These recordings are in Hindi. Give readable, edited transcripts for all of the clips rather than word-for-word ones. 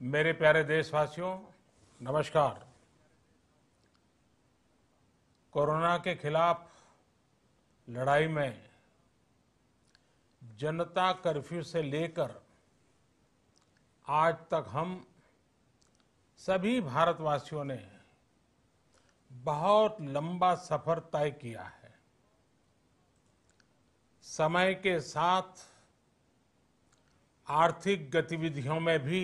मेरे प्यारे देशवासियों, नमस्कार। कोरोना के खिलाफ लड़ाई में जनता कर्फ्यू से लेकर आज तक हम सभी भारतवासियों ने बहुत लंबा सफर तय किया है। समय के साथ आर्थिक गतिविधियों में भी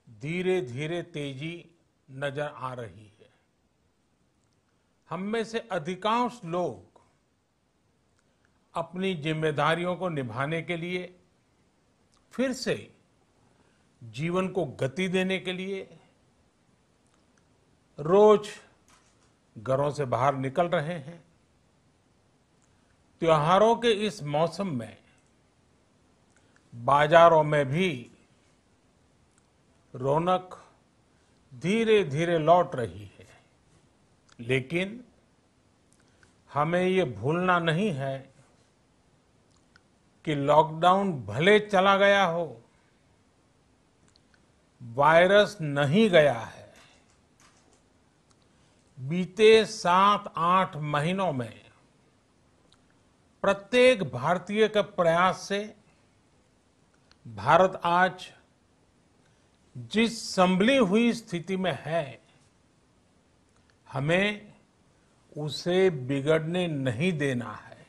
धीरे धीरे तेजी नजर आ रही है। हम में से अधिकांश लोग अपनी जिम्मेदारियों को निभाने के लिए, फिर से जीवन को गति देने के लिए रोज घरों से बाहर निकल रहे हैं। त्योहारों के इस मौसम में बाजारों में भी रौनक धीरे धीरे लौट रही है, लेकिन हमें ये भूलना नहीं है कि लॉकडाउन भले चला गया हो, वायरस नहीं गया है। बीते 7-8 महीनों में प्रत्येक भारतीय के प्रयास से भारत आज जिस संभली हुई स्थिति में है, हमें उसे बिगड़ने नहीं देना है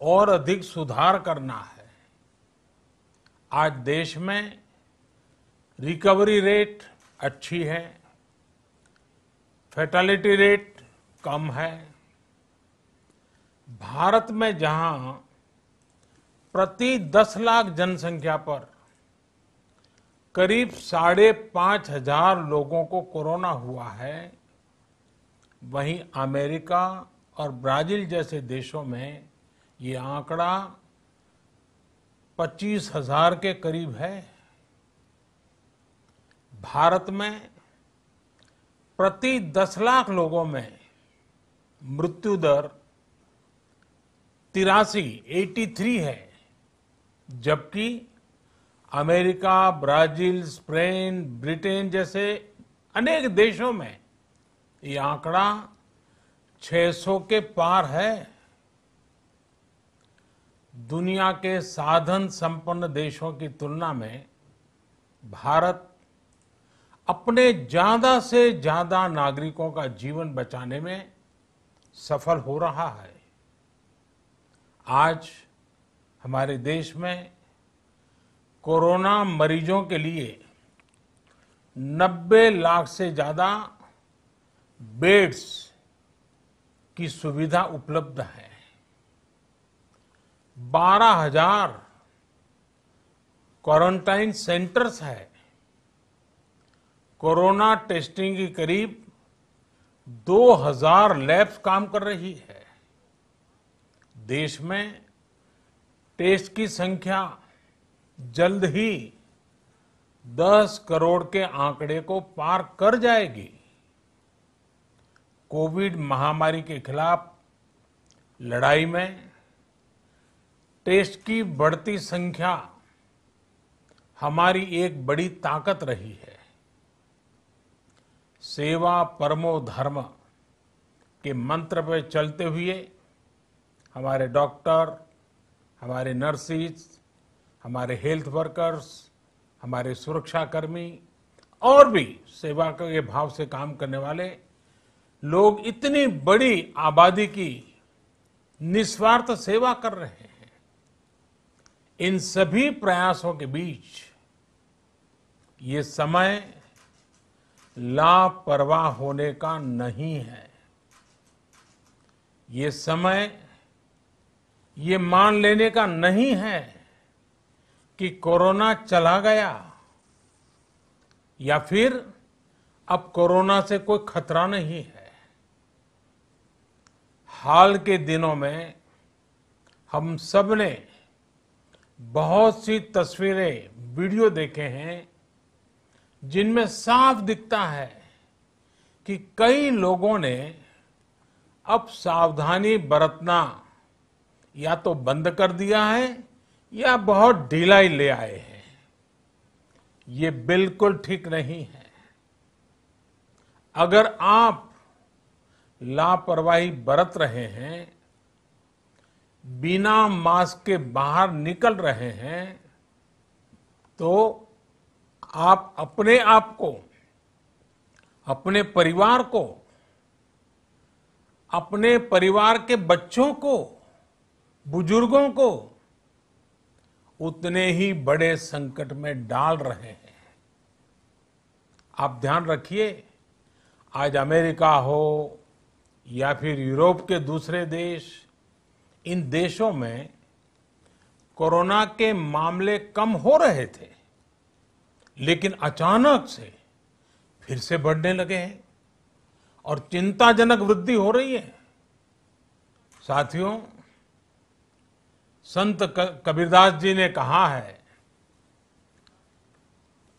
और अधिक सुधार करना है। आज देश में रिकवरी रेट अच्छी है, फैटेलिटी रेट कम है। भारत में जहां प्रति 10 लाख जनसंख्या पर करीब 5,500 लोगों को कोरोना हुआ है, वहीं अमेरिका और ब्राजील जैसे देशों में ये आंकड़ा 25,000 के करीब है। भारत में प्रति 10 लाख लोगों में मृत्यु दर 83 है, जबकि अमेरिका, ब्राजील, स्पेन, ब्रिटेन जैसे अनेक देशों में ये आंकड़ा 600 के पार है। दुनिया के साधन संपन्न देशों की तुलना में भारत अपने ज्यादा से ज्यादा नागरिकों का जीवन बचाने में सफल हो रहा है। आज हमारे देश में कोरोना मरीजों के लिए 90 लाख से ज्यादा बेड्स की सुविधा उपलब्ध है। 12,000 क्वारंटाइन सेंटर्स है। कोरोना टेस्टिंग की करीब 2,000 लैब्स काम कर रही है। देश में टेस्ट की संख्या जल्द ही 10 करोड़ के आंकड़े को पार कर जाएगी। कोविड महामारी के खिलाफ लड़ाई में टेस्ट की बढ़ती संख्या हमारी एक बड़ी ताकत रही है। सेवा परमो धर्म के मंत्र पर चलते हुए हमारे डॉक्टर, हमारे नर्सिस, हमारे हेल्थ वर्कर्स, हमारे सुरक्षाकर्मी और भी सेवा के भाव से काम करने वाले लोग इतनी बड़ी आबादी की निस्वार्थ सेवा कर रहे हैं। इन सभी प्रयासों के बीच ये समय लापरवाह होने का नहीं है। ये समय ये मान लेने का नहीं है कि कोरोना चला गया या फिर अब कोरोना से कोई खतरा नहीं है। हाल के दिनों में हम सब ने बहुत सी तस्वीरें, वीडियो देखे हैं जिनमें साफ दिखता है कि कई लोगों ने अब सावधानी बरतना या तो बंद कर दिया है या बहुत ढिलाई ले आए हैं। ये बिल्कुल ठीक नहीं है। अगर आप लापरवाही बरत रहे हैं, बिना मास्क के बाहर निकल रहे हैं, तो आप अपने आप को, अपने परिवार को, अपने परिवार के बच्चों को, बुजुर्गों को उतने ही बड़े संकट में डाल रहे हैं। आप ध्यान रखिए, आज अमेरिका हो या फिर यूरोप के दूसरे देश, इन देशों में कोरोना के मामले कम हो रहे थे, लेकिन अचानक से फिर से बढ़ने लगे हैं और चिंताजनक वृद्धि हो रही है। साथियों, संत कबीरदास जी ने कहा है,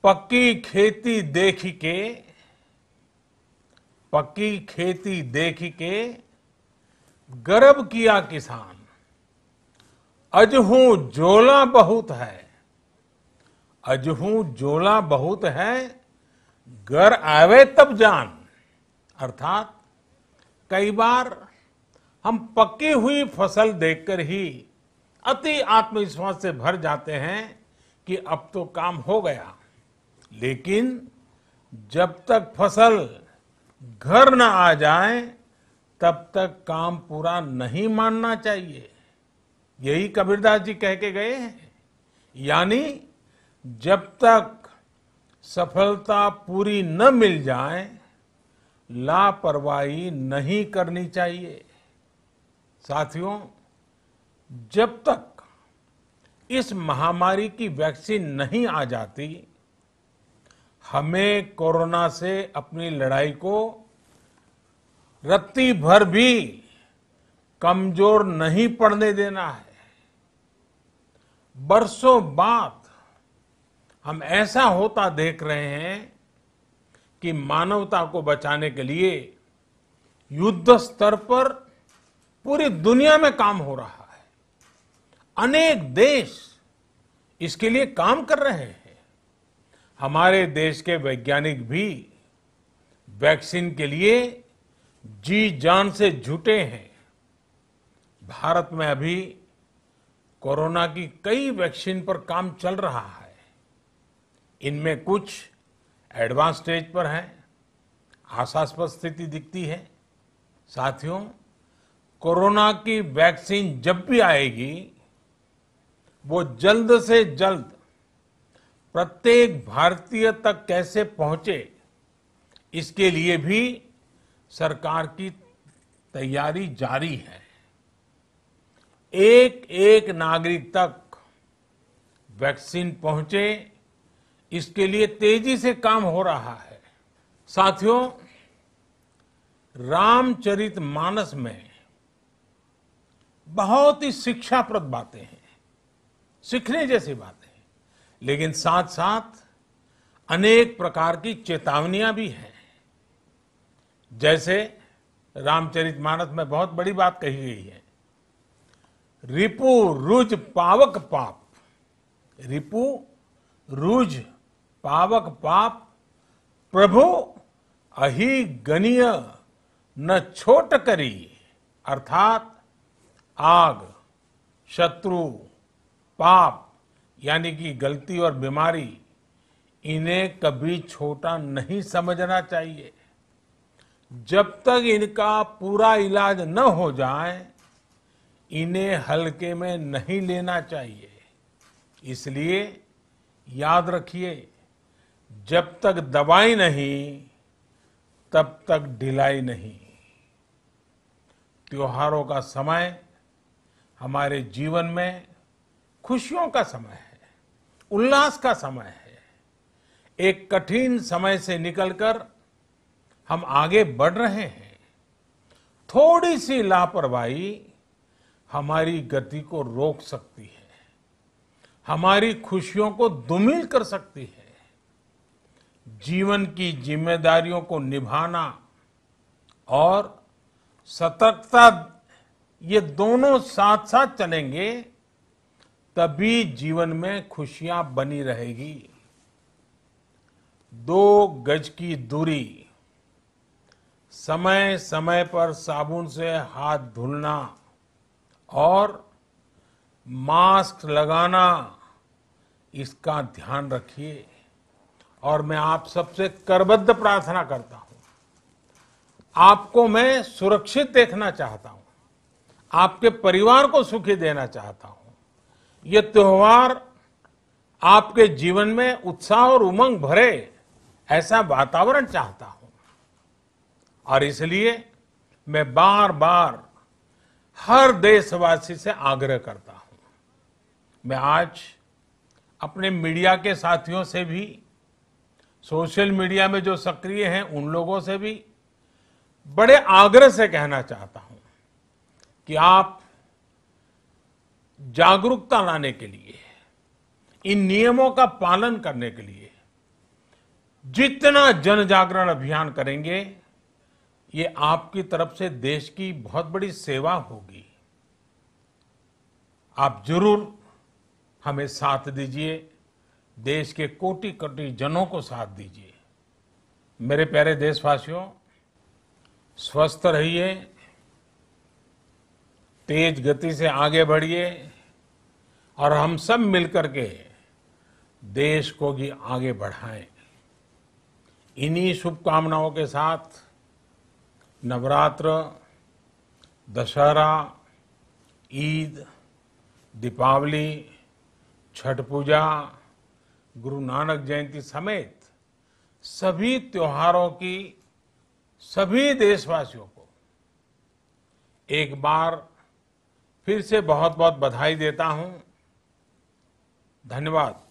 पक्की खेती देखी के, पक्की खेती देखी के गर्व किया किसान, अजहू जोला बहुत है, अजहू जोला बहुत है, घर आवे तब जान। अर्थात कई बार हम पक्की हुई फसल देखकर ही अति आत्मविश्वास से भर जाते हैं कि अब तो काम हो गया, लेकिन जब तक फसल घर न आ जाए तब तक काम पूरा नहीं मानना चाहिए। यही कबीरदास जी कह के गए हैं। यानी जब तक सफलता पूरी न मिल जाए, लापरवाही नहीं करनी चाहिए। साथियों, जब तक इस महामारी की वैक्सीन नहीं आ जाती, हमें कोरोना से अपनी लड़ाई को रत्ती भर भी कमजोर नहीं पड़ने देना है। बरसों बाद हम ऐसा होता देख रहे हैं कि मानवता को बचाने के लिए युद्ध स्तर पर पूरी दुनिया में काम हो रहा है। अनेक देश इसके लिए काम कर रहे हैं। हमारे देश के वैज्ञानिक भी वैक्सीन के लिए जी जान से जुटे हैं। भारत में अभी कोरोना की कई वैक्सीन पर काम चल रहा है। इनमें कुछ एडवांस स्टेज पर है, आशास्पद स्थिति दिखती है। साथियों, कोरोना की वैक्सीन जब भी आएगी, वो जल्द से जल्द प्रत्येक भारतीय तक कैसे पहुंचे, इसके लिए भी सरकार की तैयारी जारी है। एक एक नागरिक तक वैक्सीन पहुंचे, इसके लिए तेजी से काम हो रहा है। साथियों, रामचरितमानस में बहुत ही शिक्षाप्रद बातें हैं, सीखने जैसी बातें हैं, लेकिन साथ साथ अनेक प्रकार की चेतावनियां भी हैं। जैसे रामचरितमानस में बहुत बड़ी बात कही गई है, रिपु रुज पावक पाप, रिपु रुज पावक पाप, प्रभु अहि गनीय न छोट करी। अर्थात आग, शत्रु, पाप यानी कि गलती और बीमारी, इन्हें कभी छोटा नहीं समझना चाहिए। जब तक इनका पूरा इलाज न हो जाए, इन्हें हल्के में नहीं लेना चाहिए। इसलिए याद रखिए, जब तक दवाई नहीं, तब तक ढिलाई नहीं। त्योहारों का समय हमारे जीवन में खुशियों का समय है, उल्लास का समय है। एक कठिन समय से निकलकर हम आगे बढ़ रहे हैं। थोड़ी सी लापरवाही हमारी गति को रोक सकती है, हमारी खुशियों को धूमिल कर सकती है। जीवन की जिम्मेदारियों को निभाना और सतर्कता, ये दोनों साथ साथ चलेंगे, तभी जीवन में खुशियां बनी रहेगी। 2 गज की दूरी, समय समय पर साबुन से हाथ धुलना और मास्क लगाना, इसका ध्यान रखिए। और मैं आप सबसे करबद्ध प्रार्थना करता हूं, आपको मैं सुरक्षित देखना चाहता हूं, आपके परिवार को सुखी देना चाहता हूं। ये त्योहार आपके जीवन में उत्साह और उमंग भरे, ऐसा वातावरण चाहता हूं। और इसलिए मैं बार बार हर देशवासी से आग्रह करता हूं। मैं आज अपने मीडिया के साथियों से भी, सोशल मीडिया में जो सक्रिय हैं उन लोगों से भी बड़े आग्रह से कहना चाहता हूं कि आप जागरूकता लाने के लिए, इन नियमों का पालन करने के लिए जितना जन जागरण अभियान करेंगे, ये आपकी तरफ से देश की बहुत बड़ी सेवा होगी। आप जरूर हमें साथ दीजिए, देश के कोटि कोटि जनों को साथ दीजिए। मेरे प्यारे देशवासियों, स्वस्थ रहिए, तेज गति से आगे बढ़िए और हम सब मिलकर के देश को भी आगे बढ़ाएं। इन्हीं शुभकामनाओं के साथ नवरात्र, दशहरा, ईद, दीपावली, छठ पूजा, गुरु नानक जयंती समेत सभी त्योहारों की सभी देशवासियों को एक बार फिर से बहुत बहुत बधाई देता हूं। धन्यवाद।